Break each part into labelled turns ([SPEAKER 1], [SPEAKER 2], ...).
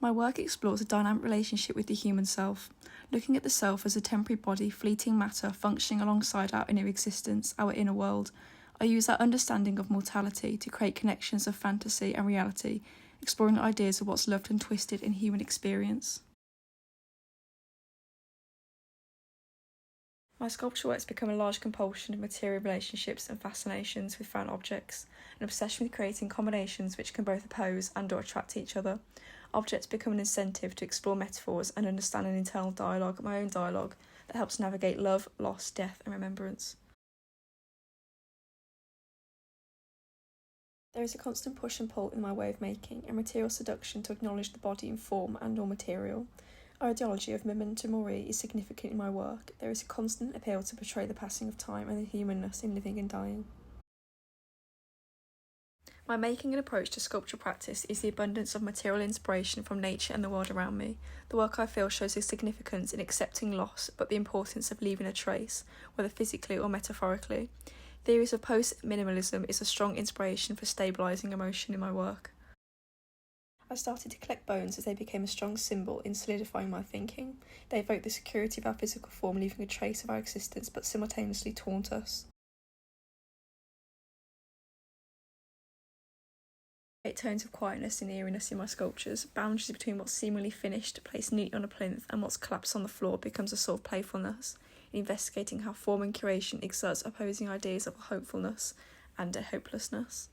[SPEAKER 1] My work explores a dynamic relationship with the human self, looking at the self as a temporary body, fleeting matter functioning alongside our inner existence, our inner world. I use that understanding of mortality to create connections of fantasy and reality, exploring ideas of what's loved and twisted in human experience. My sculpture work has become a large compulsion of material relationships and fascinations with found objects, an obsession with creating combinations which can both oppose and or attract each other. Objects become an incentive to explore metaphors and understand an internal dialogue, my own dialogue, that helps navigate love, loss, death and remembrance. There is a constant push and pull in my way of making, and material seduction to acknowledge the body in form and or material. Our ideology of memento mori is significant in my work. There is a constant appeal to portray the passing of time and the humanness in living and dying. My making and approach to sculpture practice is the abundance of material inspiration from nature and the world around me. The work I feel shows a significance in accepting loss, but the importance of leaving a trace, whether physically or metaphorically. Theories of post-minimalism is a strong inspiration for stabilising emotion in my work. I started to collect bones as they became a strong symbol in solidifying my thinking. They evoke the security of our physical form, leaving a trace of our existence but simultaneously taunt us. Tones of quietness and eeriness in my sculptures. Boundaries between what's seemingly finished, placed neatly on a plinth, and what's collapsed on the floor becomes a sort of playfulness, in investigating how form and curation exerts opposing ideas of hopefulness and a hopelessness.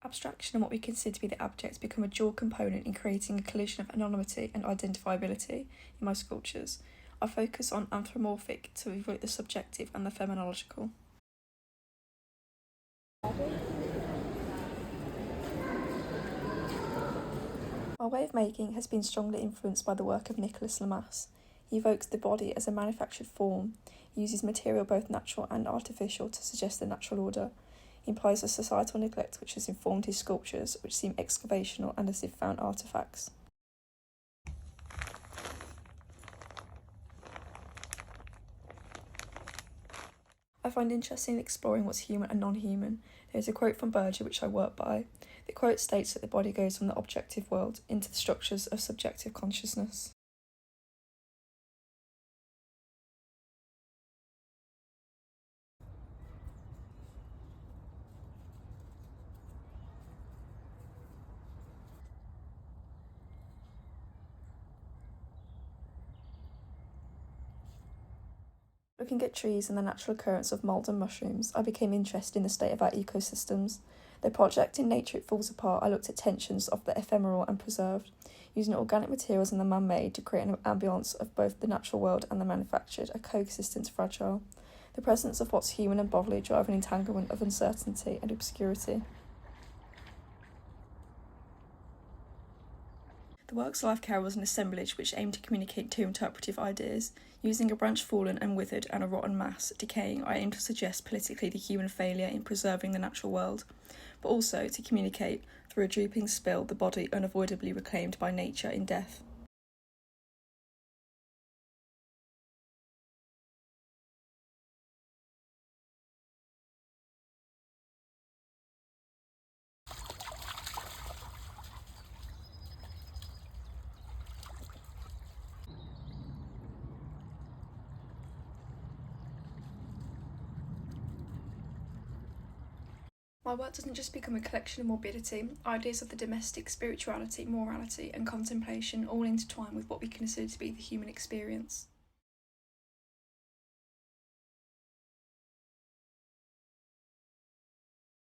[SPEAKER 1] Abstraction and what we consider to be the abject become a dual component in creating a collision of anonymity and identifiability in my sculptures. I focus on anthropomorphic to evoke the subjective and the phenomenological. My way of making has been strongly influenced by the work of Nicolas Lamasse. He evokes the body as a manufactured form, uses material both natural and artificial to suggest the natural order. He implies a societal neglect which has informed his sculptures, which seem excavational and as if found artefacts. I find interesting in exploring what's human and non-human. There is a quote from Berger which I work by. The quote states that the body goes from the objective world into the structures of subjective consciousness. Looking at trees and the natural occurrence of mould and mushrooms, I became interested in the state of our ecosystems. Though project in nature it falls apart, I looked at tensions of the ephemeral and preserved, using organic materials and the man-made to create an ambience of both the natural world and the manufactured, a coexistence fragile. The presence of what's human and bodily drive an entanglement of uncertainty and obscurity. The work's life care was an assemblage which aimed to communicate two interpretive ideas. Using a branch fallen and withered and a rotten mass decaying, I aimed to suggest politically the human failure in preserving the natural world, but also to communicate, through a drooping spill, the body unavoidably reclaimed by nature in death. My work doesn't just become a collection of morbidity. Ideas of the domestic, spirituality, morality and contemplation all intertwine with what we consider to be the human experience.